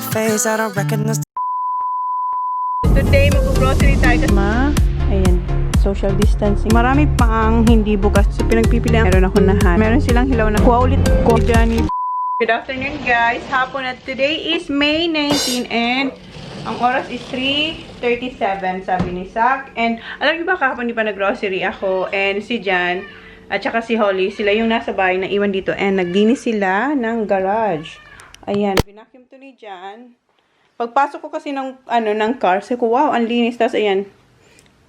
face, I don't recognize. Today, mag-grocery tayo. Ayan, social distancing. Marami pang hindi bukas. So, pinagpipilian. Meron ako nahan. Meron silang hilaw na kuha ulit ko. Good afternoon, guys. Hapon at today is May 19 and ang oras is 3:37, sabi ni Zach. And alam niyo ba, kahapon di pa nag-grocery ako and si Jan at saka si Holly, sila yung nasa bahay na iwan dito and naglinis sila ng garage. Ayan, pinacuum to ni Jan. Pagpasok ko kasi ng car, sabi ko, wow, ang linis. Tapos ayan,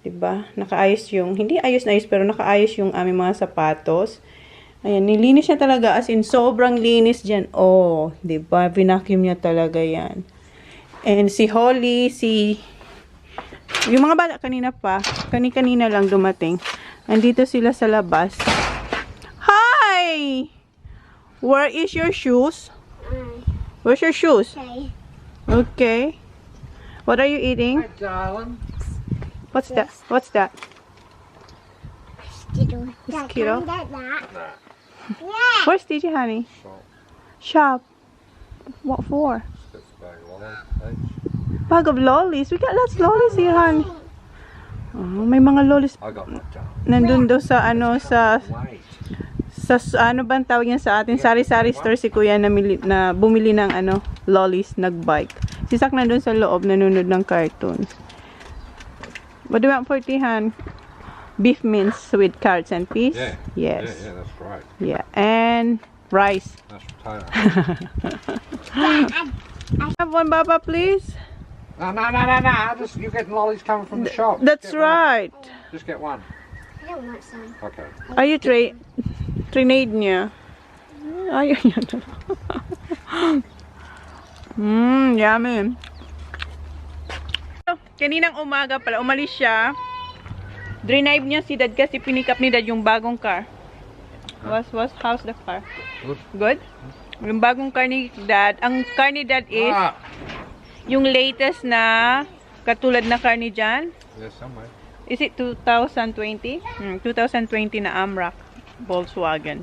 diba, nakaayos yung, hindi ayos na ayos, pero nakaayos yung aming mga sapatos. Ayan, nilinis niya talaga, as in, sobrang linis dyan. Oh, diba, pinacuum niya talaga yan. And si Holly, yung mga bata kanina pa, kanina lang dumating. Andito sila sa labas. Hi! Where is your shoes? Where's your shoes? Okay. Okay. What are you eating? Hi, darling. What's that? What's that? Skittle. Skittle? That. Nah. Yeah. Where's DJ, honey? Shop. What for? Just bag of lollies. Bag of lollies. We got lots of lollies here, honey. Oh, may mga lollies. I got my job. Nandun daw sa Wait. ano bang tawag niya sa atin? Sari-sari store si Kuya na bumili ng lollies, nag-bike. Si Sak nandun sa loob, nanonood ng cartoon. What do you want for Tihan? Beef mince with carrots and peas? Yeah. Yes. Yeah, that's right. Yeah. And rice. That's potato. Have one, Baba, please. No. Just, you're getting lollies coming from the shop. That's Just get right. One. Just get one. I don't want some. Okay. Are you trinade niya? Ayaw niya. Yummy. Kaninang umaga pala, umalis siya. Drive niya si Dad kasi pinikap ni Dad yung bagong car. How's the car? Good. Good? Yung bagong car ni Dad. Ang car ni Dad is yung latest na katulad na car ni Jan. Yeah, somewhere. Is it 2020? 2020 na Amrak Volkswagen.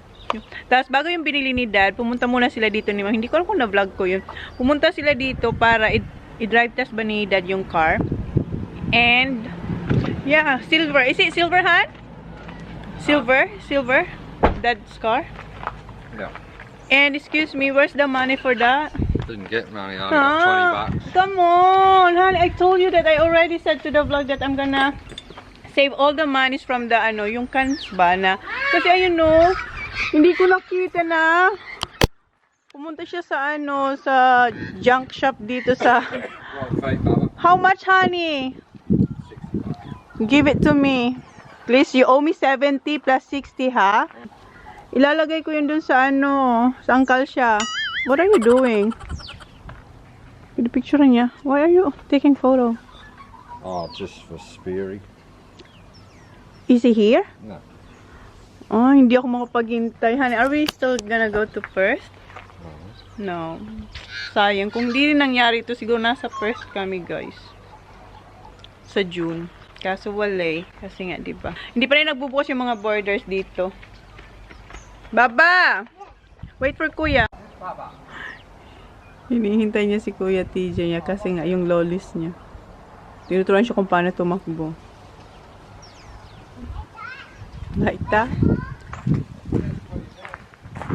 Tapos bago yung binili ni Dad, pumunta muna sila dito ni Ma'am. Hindi ko alam kung na-vlog ko yun. Pumunta sila dito para i-drive test ba ni Dad yung car. And yeah, silver. Is it silver, Han? Silver? Silver? Dad's car? Yeah. And excuse me, where's the money for that? Didn't get money. I got 20 bucks. Come on, honey. I told you that I already said to the vlog that I'm gonna save all the monies from the yung cans ba na. Kasi ayun no, hindi ko nakita na pumunta siya sa sa junk shop dito sa. How much, honey? Give it to me. Please, you owe me 70 plus 60, ha? Ilalagay ko yun dun sa sa angkal siya. What are you doing? The picture niya. Why are you taking photo? Oh, just for Speary. Is he here? No. Oh, hindi ako makapaghintay. Honey, are we still gonna go to first? No. Sayang. Kung di rin nangyari ito, siguro nasa first kami, guys. Sa June. Kaso wala. Kasi nga, diba? Hindi pa rin nagbubukas yung mga borders dito. Baba! Wait for Kuya. Baba. Hinihintay niya si Kuya TJ niya kasi nga yung lollies niya. Tinuturuan siya kung paano tumakbo. Like that?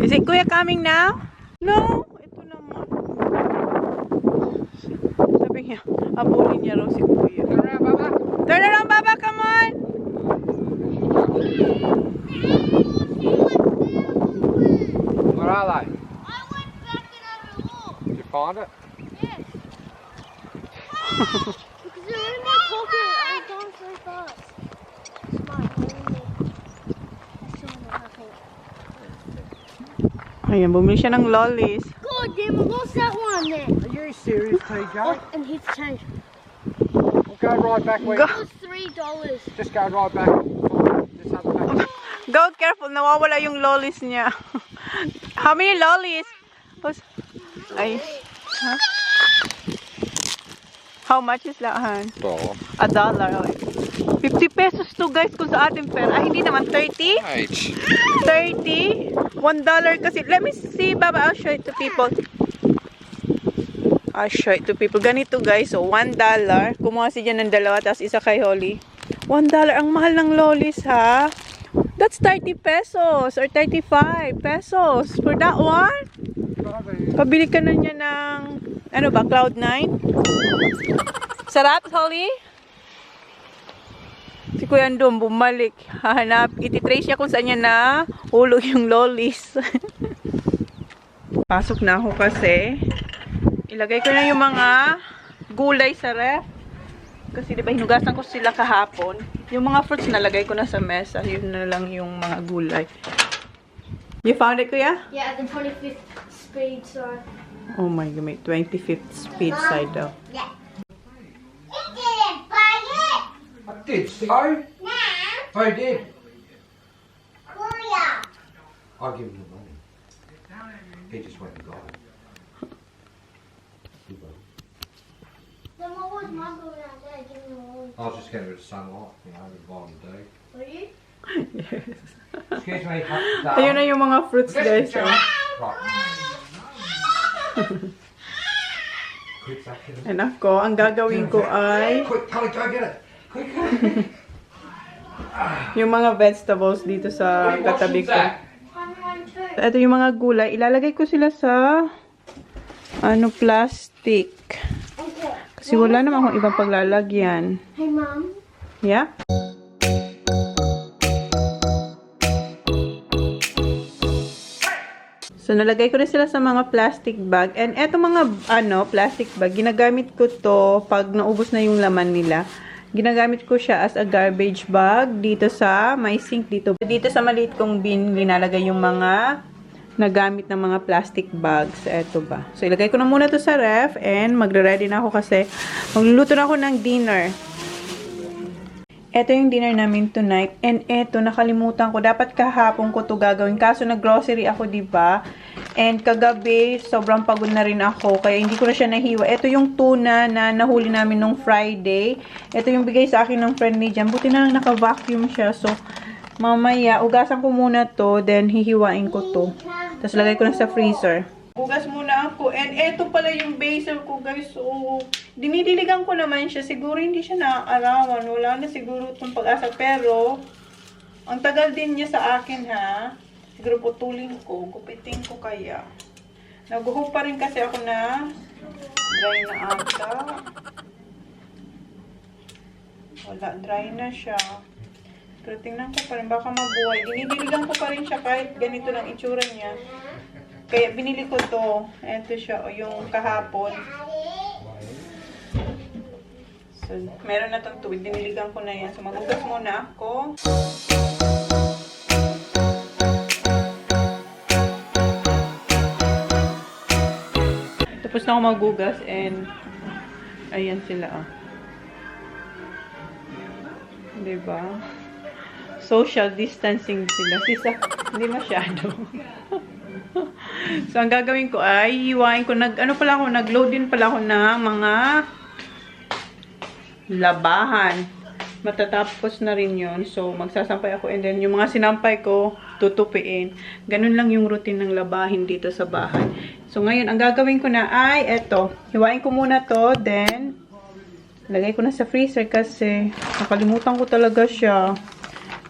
Is it Kuya coming now? No! Ito naman. Sabi niya, abulin niya raw si Kuya. Turn around, Baba. Turn around, Baba! Come on! Where are they? Did you find it? Because they're in my pocket. I'm going so fast. Ayan, bumili siya ng lollies. God damn it, what's that one then? Are you serious, TJ? Oh, and he's changed. We'll go right back where Go. It was $3. Just go right back. Just have a back. Go, careful. Nawawala yung lollies niya. How many lollies? Ay. Huh? How much is that, Han? $1. $1. Okay. 50 pesos to, guys, kung sa ating pera. Ay, hindi naman. 30? H. 30? $1 kasi. Let me see, Baba. I'll show it to people. Show it to people. Ganito guys, so $1. Kumuha si Jan ng dalawa, tapos isa kay Holly. $1. Ang mahal ng lollies ha. That's 30 pesos or 35 pesos for that one. Pabili ka na niya ng, ano ba, Cloud9? Sarap, Holly? Si Kuya Andong bumalik. Hahanap, ititrace niya kung saan niya na hulog yung lollies. Pasok na ako kasi ilagay ko na yung mga gulay sa ref. Kasi diba hinugasan ko sila kahapon. Yung mga fruits nalagay ko na sa mesa. Yun na lang yung mga gulay. You found it, Kuya? Yeah, the 25th speed side. Oh my God, may 25th speed side daw. Yeah. I did so. I did. I'll give him the money. He just went and got it. He won't. Then what was Mum doing out there giving them all? I was just getting rid of sunlight, you know, every time of the day. Were you? Yes. Excuse me. Ayun na yung mga fruits, guys. Oh. Right. Quick, second. Anak ko, ang gagawin ko ay Quick, Polly, go get it. Quick. yung mga vegetables dito sa katabi ko. Ito yung mga gulay. Ilalagay ko sila sa plastic. Kasi wala naman akong ibang paglalagyan. Hey, Mum. Yeah? So, nalagay ko na sila sa mga plastic bag. And eto mga, plastic bag, ginagamit ko to pag naubos na yung laman nila. Ginagamit ko siya as a garbage bag dito sa my sink dito. Dito sa maliit kong bin, linalagay yung mga nagamit ng mga plastic bags. Eto ba. So, ilagay ko na muna to sa ref and magre-ready na ako kasi magluluto na ako ng dinner. Ito yung dinner namin tonight. And eto, nakalimutan ko. Dapat kahapon ko to gagawin. Kaso nag-grocery ako, diba? And kagabi, sobrang pagod na rin ako. Kaya hindi ko na siya nahiwa. Ito yung tuna na nahuli namin nung Friday. Ito yung bigay sa akin ng friend ni Jan. Buti na lang naka-vacuum siya. So, mamaya, ugasan ko muna to. Then, hihiwain ko to. Tapos, lagay ko na sa freezer. Ugas muna ako. And eto pala yung basil ko, guys. So, dinidiligan ko naman siya. Siguro hindi siya naaarawan. Wala na siguro itong pag-asa. Pero, ang tagal din niya sa akin, ha. Siguro putulin ko. Gupitin ko kaya. Naguhog pa rin kasi ako na dry na ata. Wala, dry na siya. Pero tingnan ko pa rin. Baka mabuhay. Dinidiligan ko pa rin siya kahit ganito lang itsura niya. Kaya binili ko to. Ito siya, o yung kahapon. So, meron na itong tubig. Diniligan ko na yan. So, magugas muna ako. Tapos na ako magugas and ayan sila, oh. Diba? Social distancing sila. Sisa, hindi masyado. So, ang gagawin ko ay hiwain ko. Nag-load din pala ako ng mga labahan. Matatapos na rin yun. So, magsasampay ako. And then, yung mga sinampay ko, tutupiin. Ganun lang yung routine ng labahin dito sa bahay. So, ngayon, ang gagawin ko na ay, eto. Hiwain ko muna to. Then, lagay ko na sa freezer kasi nakalimutan ko talaga siya.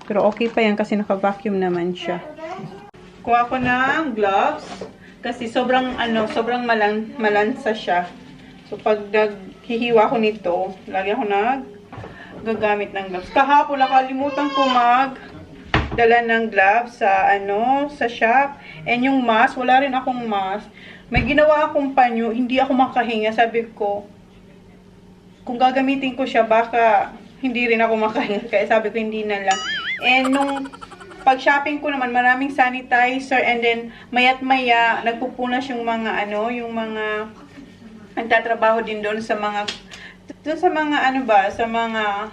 Pero okay pa yan kasi naka-vacuum naman siya. Kuha ko ng gloves kasi sobrang malansa siya. So pag naghihiwa ko nito, lagi ako gagamit ng gloves. Kahapon nakalimutan ko magdala ng gloves sa shop. And yung mask, wala rin akong mask. May ginawa akong panyo, hindi ako makahinga. Sabi ko, kung gagamitin ko siya, baka hindi rin ako makahinga. Kaya sabi ko, hindi na lang. And nung pag-shopping ko naman, maraming sanitizer, and then mayat-maya, nagpupunas yung mga nagtatrabaho din doon sa mga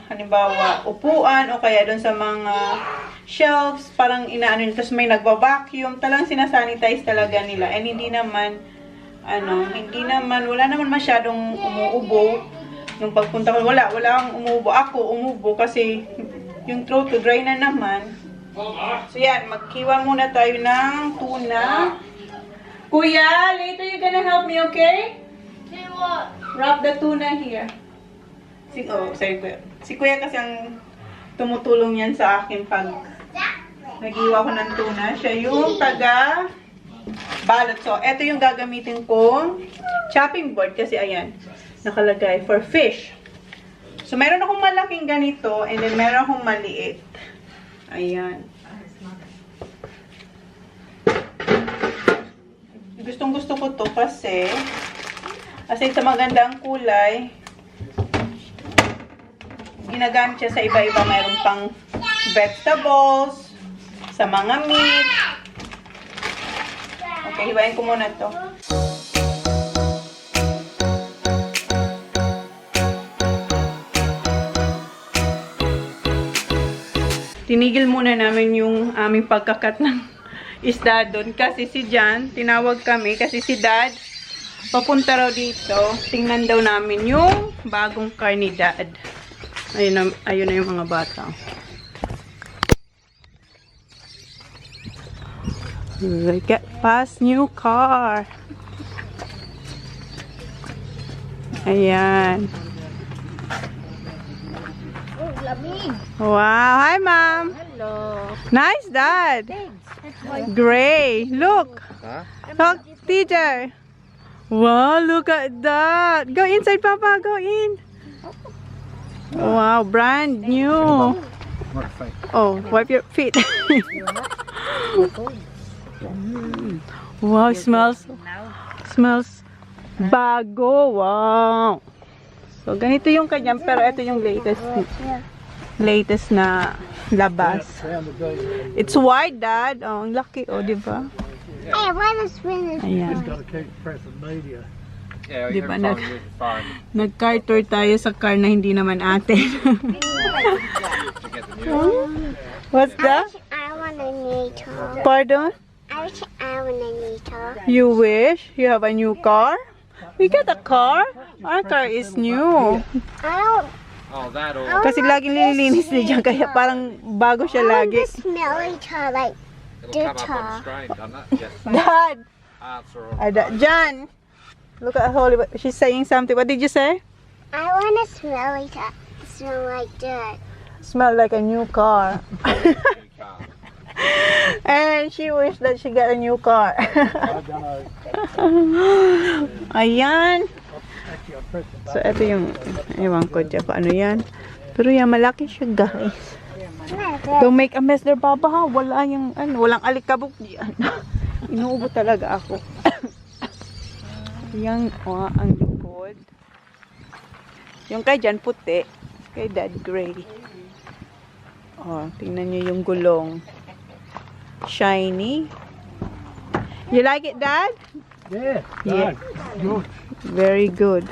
halimbawa, upuan, o kaya doon sa mga shelves, parang inaano nila, tapos may nagba-vacuum, talang sinasanitize talaga nila, and wala naman masyadong umuubo. Nung pagpunta ko, wala akong umuubo. Ako umuubo kasi yung throat ko dry na naman. So yan, magkiwa muna tayo ng tuna. Kuya, later you gonna help me, okay? Do you Wrap the tuna here. Si Kuya kasi ang tumutulong yan sa akin pag nag-iwa ko ng tuna. Siya yung balot. So, ito yung gagamitin kong chopping board kasi ayan, nakalagay for fish. So, meron akong malaking ganito and then meron akong maliit. Ayan. Gustong-gusto ko to kasi aside sa magandang kulay, ginagamit siya sa iba-iba. Mayroon pang vegetables, sa mga meat. Okay, hiwain ko muna to. Tinigil muna namin yung aming pagkakat ng isda doon kasi si Jan, tinawag kami kasi si Dad papunta raw dito. Tingnan daw namin yung bagong car ni Dad. Ayun na yung mga bata. Look at past new car. Ayan. Oh, lamig. Wow. Hi, Mom. Hello. Nice, Dad. Gray. Look. Huh? Look, teacher. Wow, look at that. Go inside, Papa. Go in. Wow, brand new. Oh, wipe your feet. Wow, smells bago. Wow. So, ganito yung kanyang, pero ito yung latest na labas. It's white, Dad. Oh, ang laki, oh, di ba? Hey, why the spin is Ayan. Yeah, Di ba, every time nag-car tour tayo sa car na hindi naman atin. to get the new What's that? I want a needle. Pardon? I want a needle. You wish you have a new car? We got a car. Our car is new. I don't. Oh, that or Kasi laging nililinis niya dyan, kaya parang bago siya lagi. The smelly car, like it'll come up on the screen, doesn't it? Yes. Dad! Answer or Jan! Look at Holly. She's saying something. What did you say? I want a smelly car. Smell like dirt. Smell like a new car. new car. And she wished that she got a new car. Ayan. So, ito yung, ewan ko dyan pa ano yan. Pero yan, malaki siya, guys. Don't make a mess there, Papa, ha? Wala yung, walang alikabok diyan. Inuubo talaga ako. Yan, ang likod. Yung kay dyan, puti. Kay Dad, gray. Oh, tingnan nyo yung gulong. Shiny. You like it, Dad? Yeah. Yeah. Good. Very good.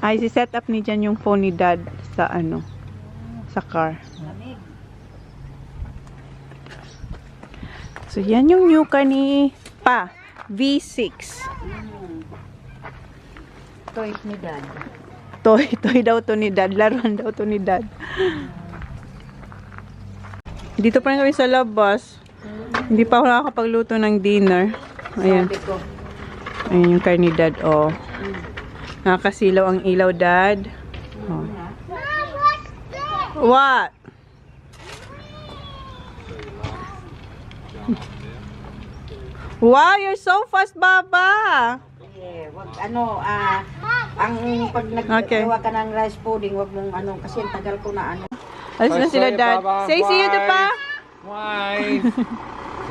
Ay, si-set up ni dyan yung phone ni Dad sa sa car. So, yan yung new car ni Pa. V6. Toy ni Dad. Toy daw to ni Dad. Laruan daw to ni Dad. Dito pa rin kami sa labas. Hindi pa ako nakakapagluto ng dinner. Ayan. Ayan yung car ni Dad. Oh. Nakakasilaw ang ilaw, Dad. Oh. What? Wow, you're so fast, Baba. Yeah, wag ang pag Okay. naggawa ka ng rice pudding, wag mong kasi ang tagal ko na Alis na sila, Dad. Say see you to Pa. Wave.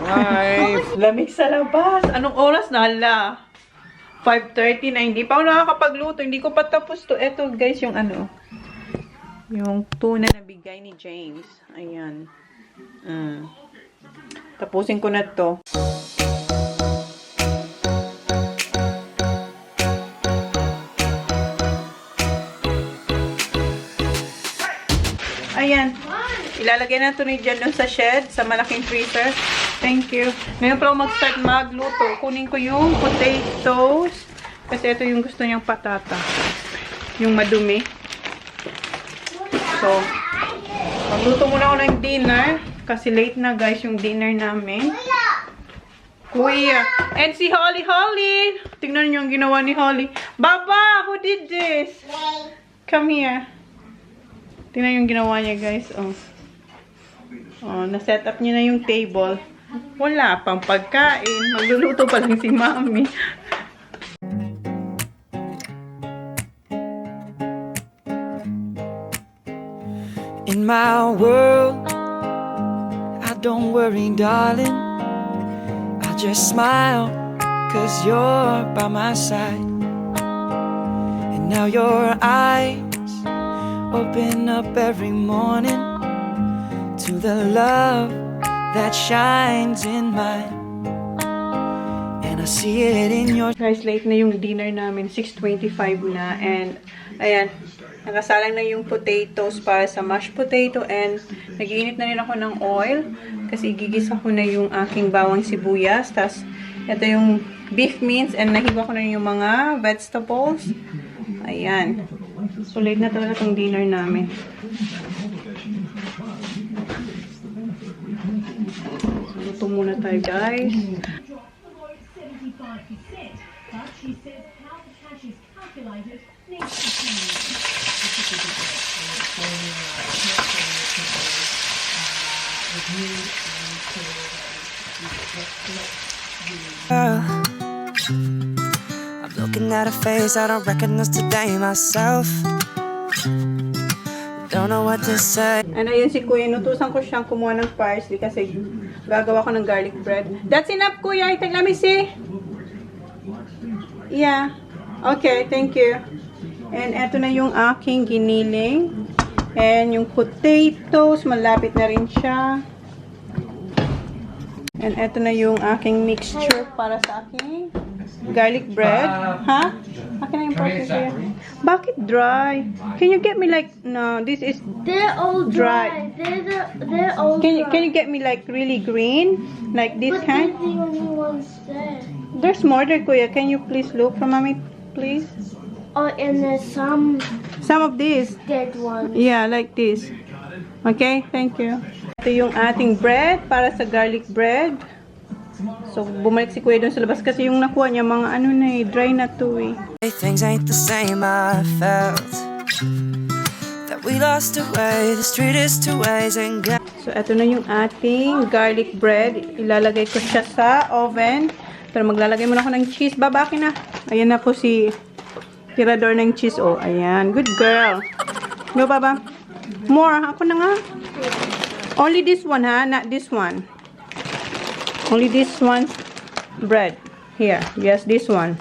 Wave. Lamig sa labas. Anong oras na? Hala. 5:30 na. Hindi pa ako nakakapagluto. Hindi ko pa tapos to. Eto, guys, yung yung tuna na bigay ni James. Ayan. Tapusin ko na to. Ayan. Ilalagay na ito ni Jan doon sa shed, sa malaking freezer. Thank you. Ngayon pa ako mag-start magluto. Kunin ko yung potatoes. Kasi ito yung gusto niyang patata. Yung madumi. So, magluto muna ako ng dinner. Kasi late na, guys, yung dinner namin. Kuya. And si Holly. Tingnan niyo yung ginawa ni Holly. Baba! Who did this? Come here. Tingnan yung ginawa niya, guys. Oh. Oh, na-set up niya na yung table. Wala pang pagkain. Magluluto pa lang si Mami. In my world, I don't worry, darling. I just smile, 'cause you're by my side. And now your eyes open up every morning to the love that shines in mine. And I see it in your... Guys, late na yung dinner namin. 6:25 na. And, ayan. Nakasalang na yung potatoes para sa mashed potato. And, nag-iinit na rin ako ng oil. Kasi igigisa ko na yung aking bawang sibuyas. Tapos, ito yung beef mince. And, nahiwa ko na yung mga vegetables. Ayan. So, late na talaga itong dinner namin. So, luto muna tayo, guys. I'm looking at a face I don't recognize today myself. Don't know what to say. And ayun si Kuya, inutusan ko siyang kumuha ng parsley kasi gagawa ko ng garlic bread. That's enough, Kuya. I think, let me see. Yeah. Okay, thank you. And eto na yung aking giniling. And yung potatoes, malapit na rin siya. And eto na yung aking mixture para sa aking garlic bread. Ha? Akin na yung parsley, Kuya. Bakit dry? Can you get me like, no, this is They're all dry. They're all dry. Can you get me like really green? Like this But kind? they're the only ones there. There's more there, Kuya. Can you please look for Mommy, please? Oh, and there's some Some of these. dead ones. Yeah, like this. Okay, thank you. Ito yung ating bread para sa garlic bread. So, bumalik si Kuya doon sa labas kasi yung nakuha niya mga ano na eh, dry na to eh. Things ain't the same. I felt that we lost our way. The street is two ways and So, ito na yung ating garlic bread. Ilalagay ko siya sa oven. Pero maglalagay muna ako ng cheese. Babaki na. Ayan na po si tirador ng cheese. Oh, ayan. Good girl. Go, Baba. More. Ako na nga. Only this one, ha? Not this one. Only this one bread. Here. Yes, this one.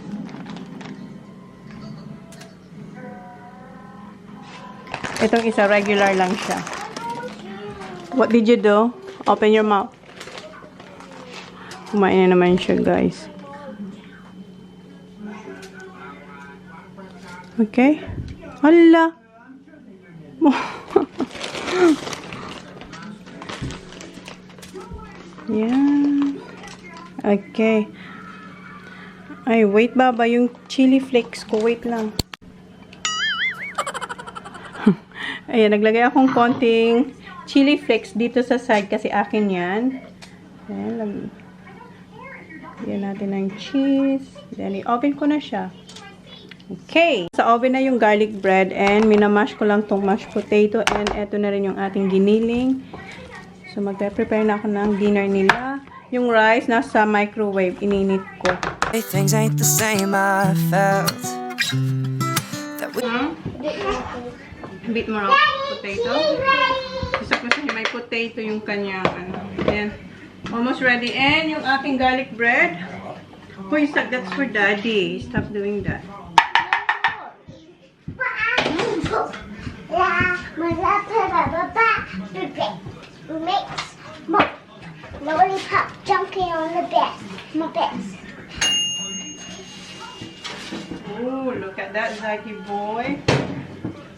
Itong isa, regular lang siya. What did you do? Open your mouth. Kumain na naman siya, guys. Okay. Hala. Yan. Okay. Ay, wait, Baba. Yung chili flakes ko. Wait lang. Ayan, naglagay akong konting chili flakes dito sa side kasi akin yan. Ayan, lagyan natin ng cheese. Then, i-oven ko na siya. Okay. Sa oven na yung garlic bread and minamash ko lang tong mashed potato and eto na rin yung ating giniling. So, magpe-prepare na ako ng dinner nila. Yung rice nasa microwave, ininit ko. things ain't the same. I felt that we Bit more of potato. Gusto ko siya may potato yung kanyang ano. Ayan. Almost ready. And yung aking garlic bread. Hoy, that's for Daddy. Stop doing that. Lollipop jumping on the bed. My bed. Oh, look at that, Zaki boy.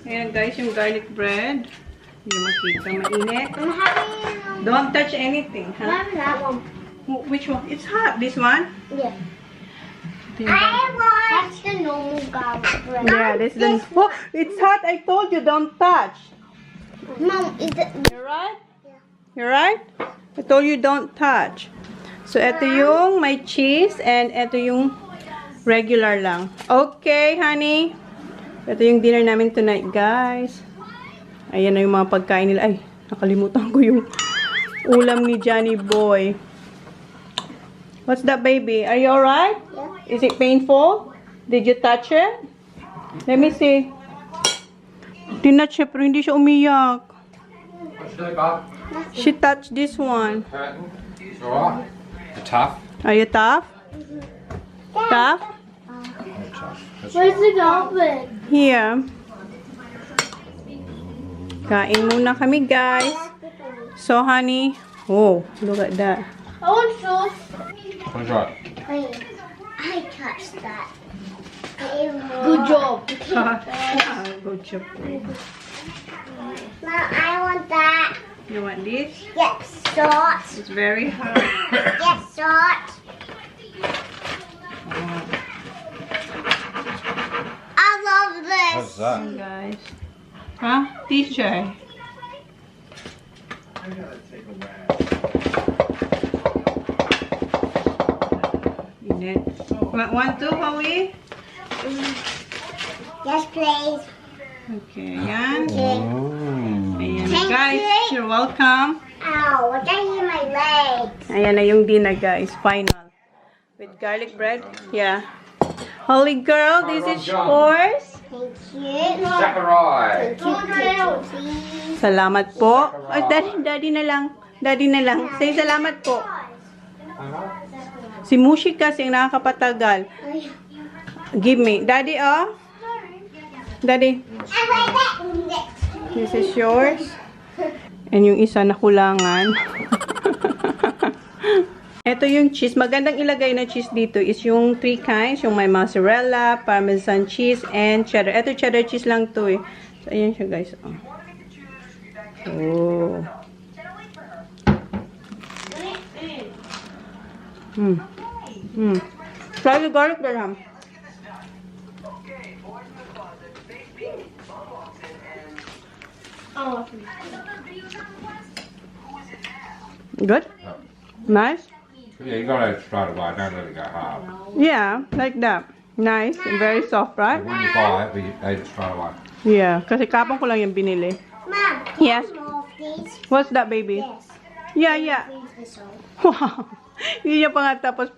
Ayan guys, yung garlic bread. Hindi makita, mainit. I'm having Don't touch anything, I'm huh? having that one. Which one? It's hot. This one? Yeah. I want. That's the normal garlic bread. Yeah, this is the... Oh, it's hot. I told you, don't touch. Mom, is it? You're right? Yeah. You're right? I told you don't touch. So, ito yung may cheese and ito yung Regular lang. Okay, honey. Ito yung dinner namin tonight, guys. Ayan na yung mga pagkain nila. Ay, nakalimutan ko yung ulam ni Johnny Boy. What's that, baby? Are you alright? Yeah. Is it painful? Did you touch it? Let me see. Tinatch siya, pero hindi siya umiyak. What's your Bob? She touched this one. Curtain. It's alright. It's tough. Are you tough? Tough? Very tough. Where's the garbage? Here. Kain muna kami, guys. So, honey. Oh, look at that. I want sauce. What's right? Wait, I touched that. Good job. Good job. Now I want that. You want this? Yes, sauce. It's very hard. Yes, sauce. I love this. What's that? Guys. Huh? Teacher. Init. Want to, Howie? Yes, please. Okay, yan. Okay. Ayan, Thank guys. you. You're welcome. Ow, what are you my legs? Ayan na yung dinner, guys. Final. With garlic bread. Yeah. Holy girl, this is yours. Thank you. Zachariah. Thank you. Salamat po. Ay, daddy na lang. Daddy na lang. Say salamat po. Si Mushi kasi ang nakakapatagal. Give me. Daddy, oh. Daddy. This is yours. And yung isa na kulangan. Ito yung cheese. Magandang ilagay na cheese dito is yung 3 kinds. Yung may mozzarella, parmesan cheese, and cheddar. Ito cheddar cheese lang to eh. So, ayan siya guys. Oh. Try the garlic bread, Oh, Good? Nice? Yeah, you gotta straight away. Don't let it go hard. Yeah, like that. Nice and very soft, right? When you buy it, you eat it straight away. Yeah, kasi kapon ko lang yung binili. Mom, Yes. more, please. What's that, baby? Yes. Yeah, yeah. Please, this one. Wow. Hindi niya pa nga tapos.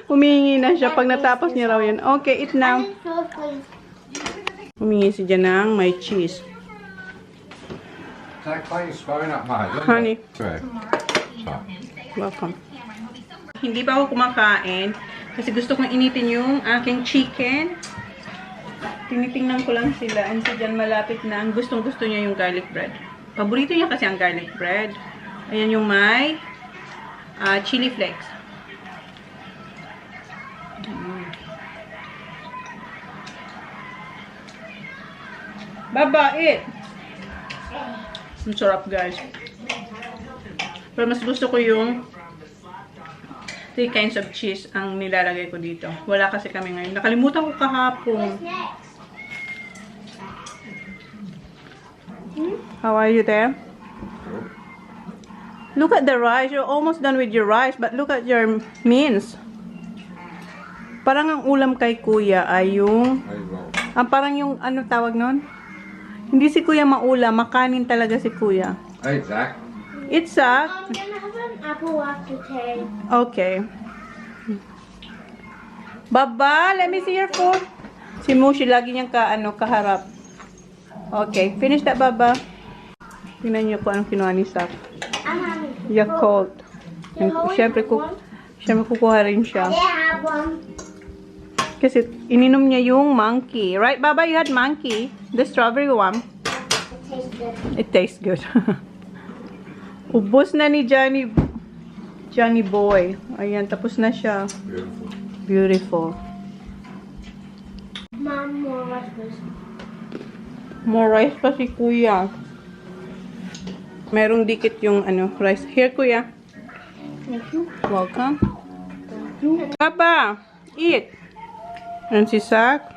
Humingi na siya pag natapos niya raw yan. Okay, eat now. Sauce, please. Humingi si Janang may cheese. Take clean spoon up, mate. Look at Honey. that. So, Welcome. Hindi pa ako kumakain kasi gusto kong initin yung aking chicken. Tinitingnan ko lang sila and si Jan malapit na. Ang gustong-gusto niya yung garlic bread. Paborito niya kasi ang garlic bread. Ayan yung may chili flakes. Baba, eat! Ang sarap, guys. Pero mas gusto ko yung 3 kinds of cheese ang nilalagay ko dito. Wala kasi kami ngayon. Nakalimutan ko kahapon. How are you there? Look at the rice. You're almost done with your rice. But look at your means. Parang ang ulam kay kuya ay yung... there you go. parang yung ano tawag nun? Hindi si kuya maulam. Makanin talaga si kuya. Hey, Zach. It's a... I'm gonna have an apple after tea. Okay. Baba, let me see your food. Si Mushi lagi niyang kaharap. Okay, finish that, Baba. Tingnan niyo kung anong kinuha ni Sak. I'm having Yakult. And syempre, kukuha rin siya. I have one. Kasi ininom niya yung monkey. Right, Baba? You had monkey. The strawberry one. It tastes good. It tastes good. Ubos na ni Johnny Boy. Ayan, tapos na siya. Beautiful. Beautiful. Mom, more rice, please. More rice pa si kuya. Merong dikit yung rice. Here, kuya. Thank you. Welcome. Papa, eat. And si Sak.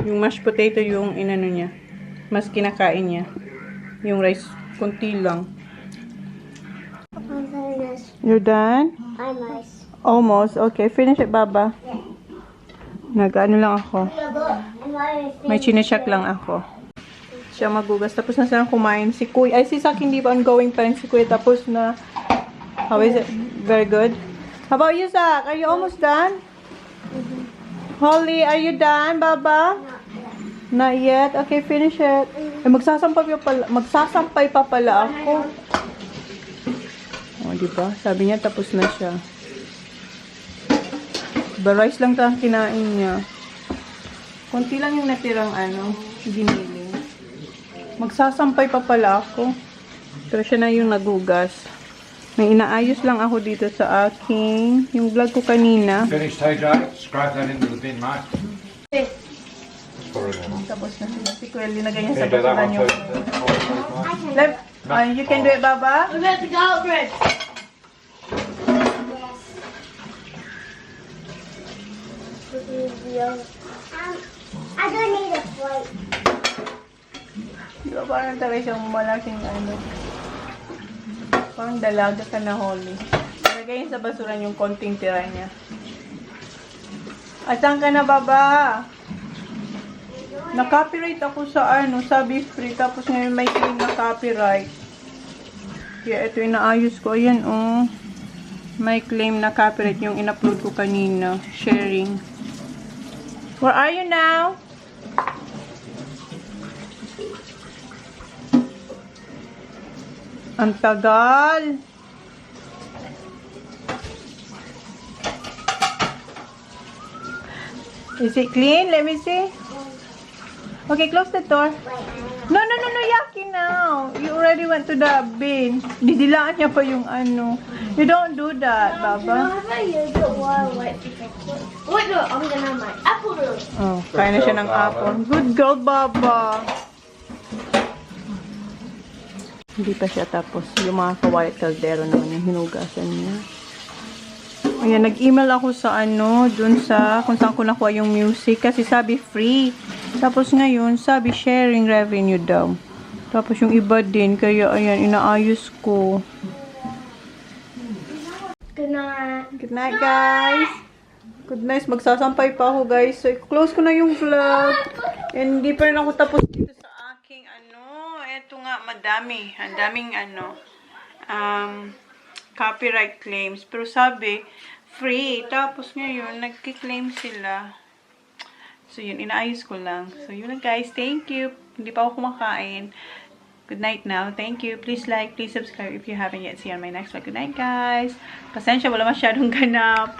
Yung mashed potato yung inano niya. Mas kinakain niya. Yung rice, konti lang. I'm very nice. You're done? I'm nice. Almost. Okay, finish it, Baba. Yeah. Nag-ano lang ako. May chinecheck lang ako. Siya magugas. Tapos na silang kumain. Si Kuya, ay si Sak hindi pa ongoing pa rin si Kuya. Tapos na, how is it? Very good. How about you, Sak? Are you almost done? Holly, are you done, Baba? Not yet? Okay, finish it. Eh, magsasampay pa pala ako. O, diba? Sabi niya, tapos na siya. Rice lang ang kinain niya. Konti lang yung natirang giniling. Magsasampay pa pala ako. Pero siya na yung nagugas. May inaayos lang ako dito sa aking, yung vlog ko kanina. Finish, TJ. Scrape that into the bin, mate. Tapos na sila. Si Kuya, linagay niya sa Can you do that basuran one yung... too? You can do it, Baba? I'm about to go, Red. I don't need a plate. Di ba parang talaga siyang malaking parang dalaga ka na, Holly. Lagay niya sa basuran yung konting tira niya. Asan ka na, Baba? Na-copyright ako sa sa beef free. Tapos ngayon may claim na copyright. Kaya ito inaayos ko. Ayan, may claim na copyright yung in-upload ko kanina. Sharing. Where are you now? Ang tagal. Is it clean? Let me see. Okay, close the door. No, yucky now. You already went to the bin. Didilaan niya pa yung You don't do that, Baba. Wait, no, I'm gonna have my apple room. Oh, kaya na siya ng apple. Good girl, Baba. Hindi pa siya tapos. Yung mga kawalit kaldero naman yung hinugasan niya. Ayan, nag-email ako sa dun sa kung saan ko nakuha yung music. Kasi sabi free. Tapos ngayon, sabi sharing revenue daw. Tapos yung iba din. Kaya ayan, inaayos ko. Good night. Good night, guys. Good night. Magsasampay pa ako, guys. So, close ko na yung vlog. And hindi pa rin ako tapos dito sa aking Eto nga, madami. Ang daming copyright claims. Pero sabi, free. Tapos ngayon, nagki-claim sila. So, yun, inaayos ko lang. So, yun lang, guys. Thank you. Hindi pa ako kumakain. Good night now. Thank you. Please like, please subscribe if you haven't yet. See you on my next vlog. Good night, guys. Pasensya, wala masyadong ganap.